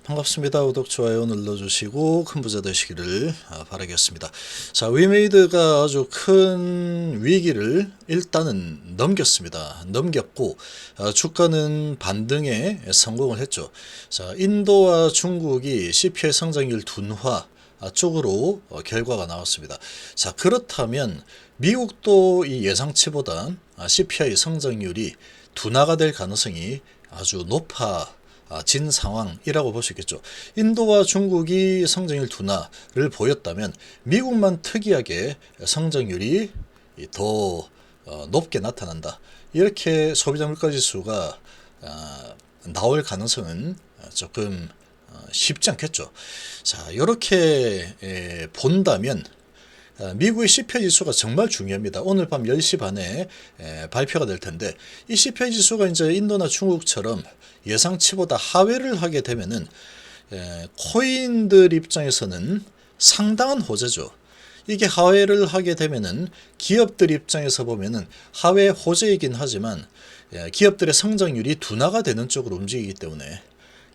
반갑습니다. 구독, 좋아요 눌러주시고 큰 부자 되시기를 바라겠습니다. 자, 위메이드가 아주 큰 위기를 일단은 넘겼습니다. 넘겼고 주가는 반등에 성공을 했죠. 자, 인도와 중국이 CPI 성장률 둔화 쪽으로 결과가 나왔습니다. 자, 그렇다면 미국도 이 예상치보다 CPI 성장률이 둔화가 될 가능성이 아주 높아진 상황이라고 볼 수 있겠죠. 인도와 중국이 성장률 둔화를 보였다면 미국만 특이하게 성장률이 더 높게 나타난다. 이렇게 소비자 물가지수가 나올 가능성은 조금 쉽지 않겠죠. 자, 이렇게 본다면 미국의 CPI 지수가 정말 중요합니다. 오늘 밤 10시 반에 발표가 될 텐데, 이 CPI 지수가 이제 인도나 중국처럼 예상치보다 하회를 하게 되면은 코인들 입장에서는 상당한 호재죠. 이게 하회를 하게 되면은 기업들 입장에서 보면은 하회 호재이긴 하지만 기업들의 성장률이 둔화가 되는 쪽으로 움직이기 때문에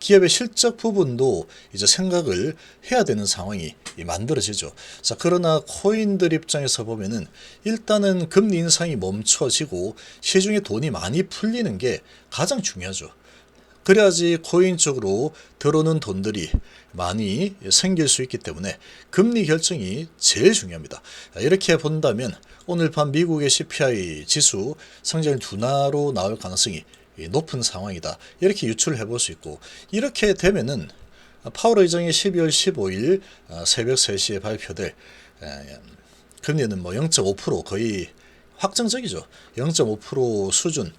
기업의 실적 부분도 이제 생각을 해야 되는 상황이 만들어지죠. 자, 그러나 코인들 입장에서 보면은 일단은 금리 인상이 멈춰지고 시중에 돈이 많이 풀리는 게 가장 중요하죠. 그래야지 코인 쪽으로 들어오는 돈들이 많이 생길 수 있기 때문에 금리 결정이 제일 중요합니다. 이렇게 본다면 오늘 밤 미국의 CPI 지수 성장률 둔화로 나올 가능성이 높은 상황이다. 이렇게 유추를 해볼 수 있고, 이렇게 되면은 파월 의장이 12월 15일 새벽 3시에 발표될 금리는 뭐 0.5% 거의 확정적이죠. 0.5% 수준,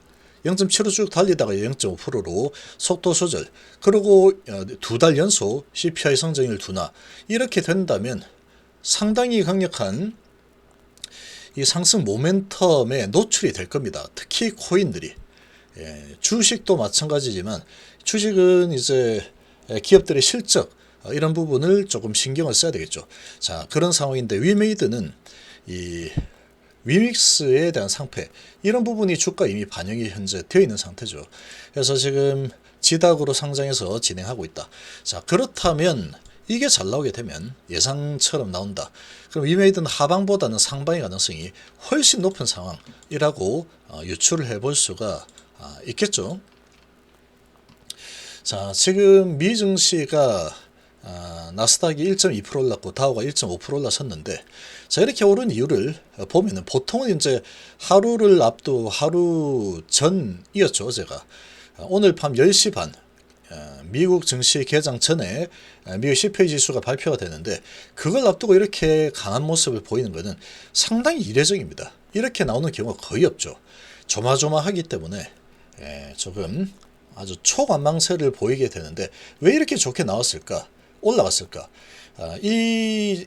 0.75 쭉 달리다가 0.5%로 속도 조절, 그리고 2달 연속 CPI 성장률 둔화, 이렇게 된다면 상당히 강력한 이 상승 모멘텀에 노출이 될 겁니다. 특히 코인들이. 주식도 마찬가지지만 주식은 이제 기업들의 실적 이런 부분을 조금 신경을 써야 되겠죠. 자, 그런 상황인데 위메이드는 이 위믹스에 대한 상패, 이런 부분이 주가 이미 반영이 현재 되어 있는 상태죠. 그래서 지금 지닥으로 상장해서 진행하고 있다. 자, 그렇다면 이게 잘 나오게 되면 예상처럼 나온다. 그럼 위메이드는 하방보다는 상방의 가능성이 훨씬 높은 상황이라고 유추를 해볼 수가 있겠죠. 자, 지금 미 증시가 나스닥이 1.2% 올랐고 다우가 1.5% 올라섰는데, 자, 이렇게 오른 이유를 보면은 보통은 이제 하루를 앞두고 하루 전이었죠. 제가 오늘 밤 10시 반 미국 증시 개장 전에 미국 CPI 지수가 발표가 되는데, 그걸 앞두고 이렇게 강한 모습을 보이는 것은 상당히 이례적입니다. 이렇게 나오는 경우가 거의 없죠. 조마조마하기 때문에 조금 아주 초관망세를 보이게 되는데, 왜 이렇게 좋게 나왔을까? 올라갔을까? 이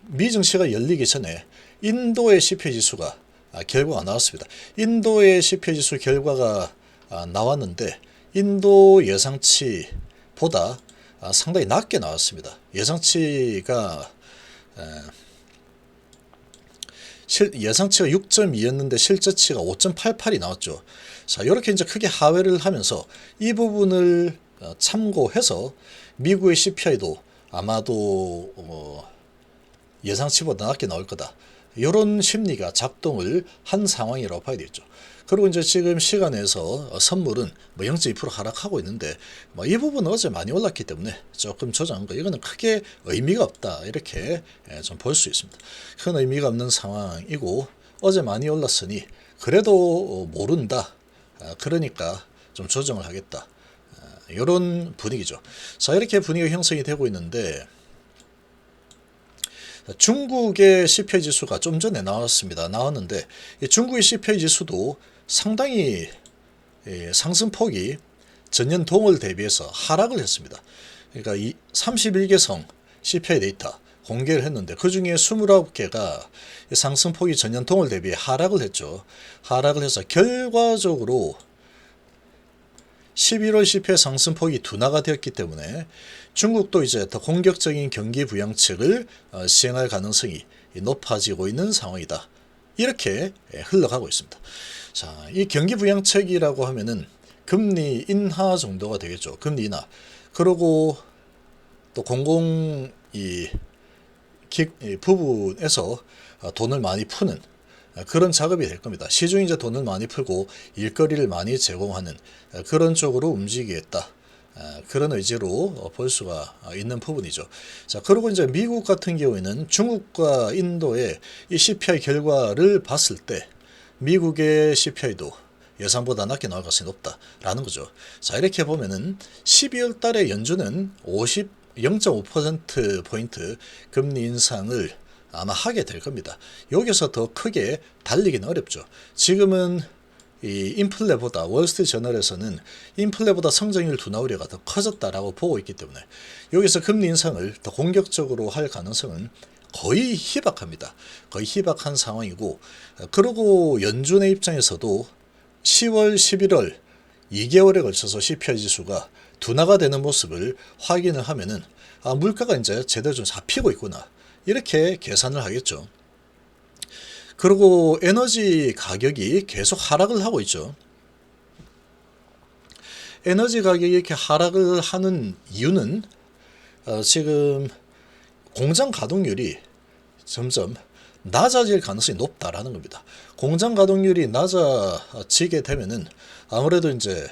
미증시가 열리기 전에 인도의 CPI 지수가 결과가 나왔습니다. 인도의 CPI 지수 결과가 나왔는데 인도 예상치보다 상당히 낮게 나왔습니다. 예상치가 6.2였는데 실제치가 5.88이 나왔죠. 자, 이렇게 이제 크게 하회를 하면서 이 부분을 참고해서 미국의 CPI도 아마도 예상치보다 낮게 나올 거다. 이런 심리가 작동을 한 상황이라고 봐야 되겠죠. 그리고 이제 지금 시간에서 선물은 뭐 0.2% 하락하고 있는데, 이 부분은 어제 많이 올랐기 때문에 조금 조정한 거, 이거는 크게 의미가 없다. 이렇게 좀 볼 수 있습니다. 큰 의미가 없는 상황이고, 어제 많이 올랐으니 그래도 모른다. 그러니까 좀 조정을 하겠다. 이런 분위기죠. 자, 이렇게 분위기가 형성이 되고 있는데, 중국의 CPI 지수가 좀 전에 나왔는데 중국의 CPI 지수도 상당히 상승폭이 전년 동월 대비해서 하락을 했습니다. 그러니까 31개성 CPI 데이터 공개를 했는데 그 중에 29개가 상승폭이 전년 동월 대비 하락을 했죠. 하락을 해서 결과적으로 11월 CPI 상승폭이 둔화가 되었기 때문에 중국도 이제 더 공격적인 경기 부양책을 시행할 가능성이 높아지고 있는 상황이다. 이렇게 흘러가고 있습니다. 자, 이 경기 부양책이라고 하면은 금리 인하 정도가 되겠죠. 금리 인하. 그리고 또 공공 이 부분에서 돈을 많이 푸는 그런 작업이 될 겁니다. 시중이 이제 돈을 많이 풀고 일거리를 많이 제공하는 그런 쪽으로 움직이겠다. 그런 의지로 볼 수가 있는 부분이죠. 자, 그리고 이제 미국 같은 경우에는 중국과 인도의 이 CPI 결과를 봤을 때 미국의 CPI도 예상보다 낮게 나올 가능성이 높다라는 거죠. 자, 이렇게 보면은 12월 달에 연준은 0.5%포인트 금리 인상을 아마 하게 될 겁니다. 여기서 더 크게 달리기는 어렵죠. 지금은 이 인플레보다 월스트리트 저널에서는 인플레보다 성장률 둔화 우려가 더 커졌다라고 보고 있기 때문에 여기서 금리 인상을 더 공격적으로 할 가능성은 거의 희박합니다. 거의 희박한 상황이고, 그리고 연준의 입장에서도 10월, 11월 2개월에 걸쳐서 CPI 지수가 둔화가 되는 모습을 확인을 하면은 물가가 이제 제대로 좀 잡히고 있구나, 이렇게 계산을 하겠죠. 그리고 에너지 가격이 계속 하락을 하고 있죠. 에너지 가격이 이렇게 하락을 하는 이유는 지금 공장 가동률이 점점 낮아질 가능성이 높다라는 겁니다. 공장 가동률이 낮아지게 되면은 아무래도 이제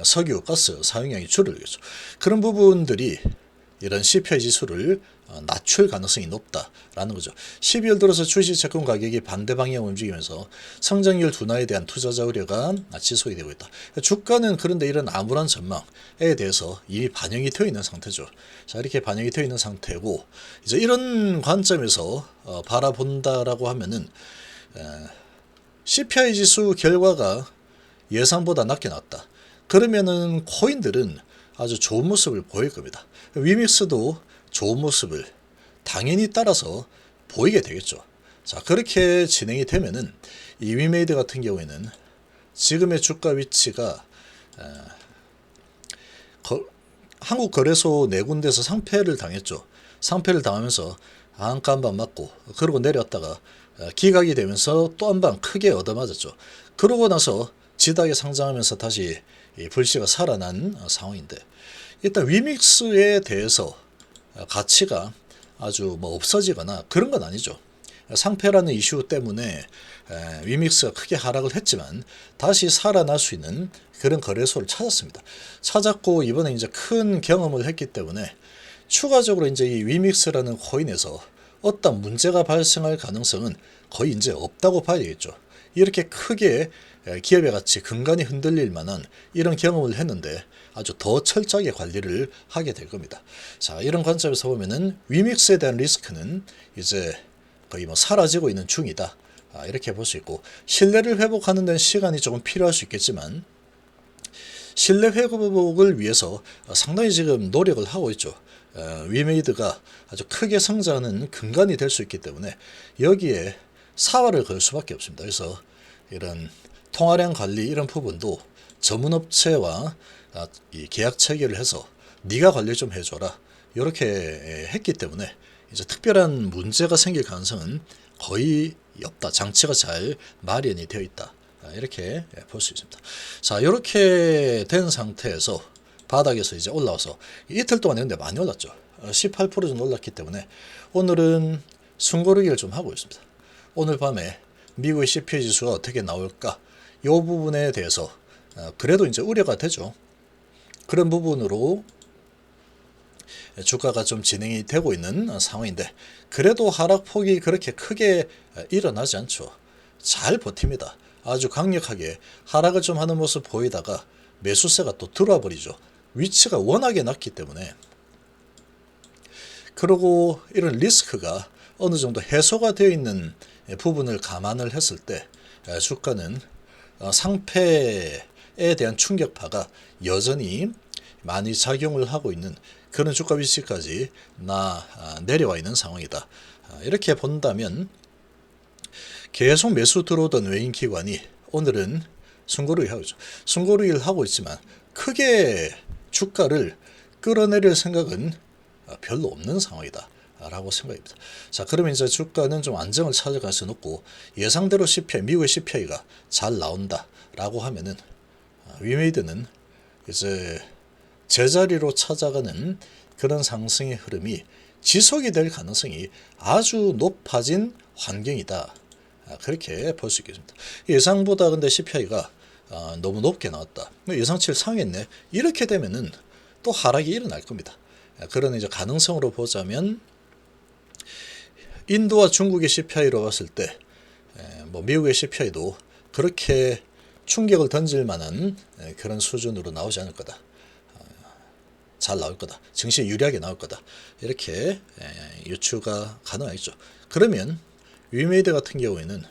석유, 가스 사용량이 줄어들겠죠. 그런 부분들이 이런 CPI 지수를 낮출 가능성이 높다라는 거죠. 12월 들어서 주식 채권 가격이 반대 방향으로 움직이면서 성장률 둔화에 대한 투자자 우려가 지속이 되고 있다. 주가는 그런데 이런 암울한 전망에 대해서 이미 반영이 되어 있는 상태죠. 자, 이렇게 반영이 되어 있는 상태고, 이제 이런 관점에서 바라본다라고 하면은 CPI 지수 결과가 예상보다 낮게 나왔다. 그러면은 코인들은 아주 좋은 모습을 보일 겁니다. 위믹스도 좋은 모습을 당연히 따라서 보이게 되겠죠. 자, 그렇게 진행이 되면은 이 위메이드 같은 경우에는 지금의 주가 위치가 한국 거래소 네 군데서 상패를 당했죠. 상패를 당하면서 한가 한 방 맞고 그러고 내려왔다가 기각이 되면서 또 한 방 크게 얻어맞았죠. 그러고 나서 지닥에 상장하면서 다시 이 불씨가 살아난 상황인데, 일단 위믹스에 대해서 가치가 아주 뭐 없어지거나 그런 건 아니죠. 상패라는 이슈 때문에 위믹스가 크게 하락을 했지만 다시 살아날 수 있는 그런 거래소를 찾았습니다. 찾았고 이번에 이제 큰 경험을 했기 때문에 추가적으로 이제 이 위믹스라는 코인에서 어떤 문제가 발생할 가능성은 거의 이제 없다고 봐야 되겠죠. 이렇게 크게 기업의 가치 근간이 흔들릴 만한 이런 경험을 했는데 아주 더 철저하게 관리를 하게 될 겁니다. 자, 이런 관점에서 보면은 위믹스에 대한 리스크는 이제 거의 뭐 사라지고 있는 중이다. 이렇게 볼 수 있고, 신뢰를 회복하는 데는 시간이 조금 필요할 수 있겠지만 신뢰 회복을 위해서 상당히 지금 노력을 하고 있죠. 위메이드가 아주 크게 성장하는 근간이 될 수 있기 때문에 여기에 사활을 걸 수밖에 없습니다. 그래서 이런 통화량 관리 이런 부분도 전문업체와 이 계약 체결을 해서 네가 관리 좀 해줘라, 이렇게 했기 때문에 이제 특별한 문제가 생길 가능성은 거의 없다. 장치가 잘 마련이 되어 있다. 이렇게 볼 수 있습니다. 자, 이렇게 된 상태에서 바닥에서 이제 올라와서 이틀 동안 했는데 많이 올랐죠. 18% 정도 올랐기 때문에 오늘은 숨고르기를 좀 하고 있습니다. 오늘 밤에 미국의 CPI 지수가 어떻게 나올까, 이 부분에 대해서 그래도 이제 우려가 되죠. 그런 부분으로 주가가 좀 진행이 되고 있는 상황인데, 그래도 하락폭이 그렇게 크게 일어나지 않죠. 잘 버팁니다. 아주 강력하게 하락을 좀 하는 모습 보이다가 매수세가 또 들어와 버리죠. 위치가 워낙에 낮기 때문에. 그리고 이런 리스크가 어느 정도 해소가 되어 있는 부분을 감안을 했을 때 주가는 상패에 대한 충격파가 여전히 많이 작용을 하고 있는 그런 주가 위치까지 내려와 있는 상황이다. 이렇게 본다면 계속 매수 들어오던 외인 기관이 오늘은 숨고르기 하고 있죠. 숨고르기를 하고 있지만 크게 주가를 끌어내릴 생각은 별로 없는 상황이다 라고 생각입니다. 자, 그러면 이제 주가는 좀 안정을 찾아갈 수는 없고, 예상대로 CPI, 미국의 CPI가 잘 나온다 라고 하면은 위메이드는 이제 제자리로 찾아가는 그런 상승의 흐름이 지속이 될 가능성이 아주 높아진 환경이다. 그렇게 볼 수 있겠습니다. 예상보다 근데 CPI가 너무 높게 나왔다. 예상치를 상회했네. 이렇게 되면은 또 하락이 일어날 겁니다. 그런 이제 가능성으로 보자면 인도와 중국의 CPI로 봤을 때 뭐 미국의 CPI도 그렇게 충격을 던질 만한 그런 수준으로 나오지 않을 거다. 잘 나올 거다. 증시에 유리하게 나올 거다. 이렇게 유추가 가능하겠죠. 그러면 위메이드 같은 경우에는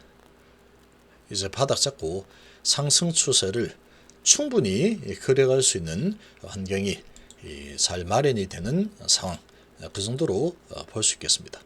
이제 바닥 잡고 상승 추세를 충분히 그려갈 수 있는 환경이 잘 마련이 되는 상황, 그 정도로 볼 수 있겠습니다.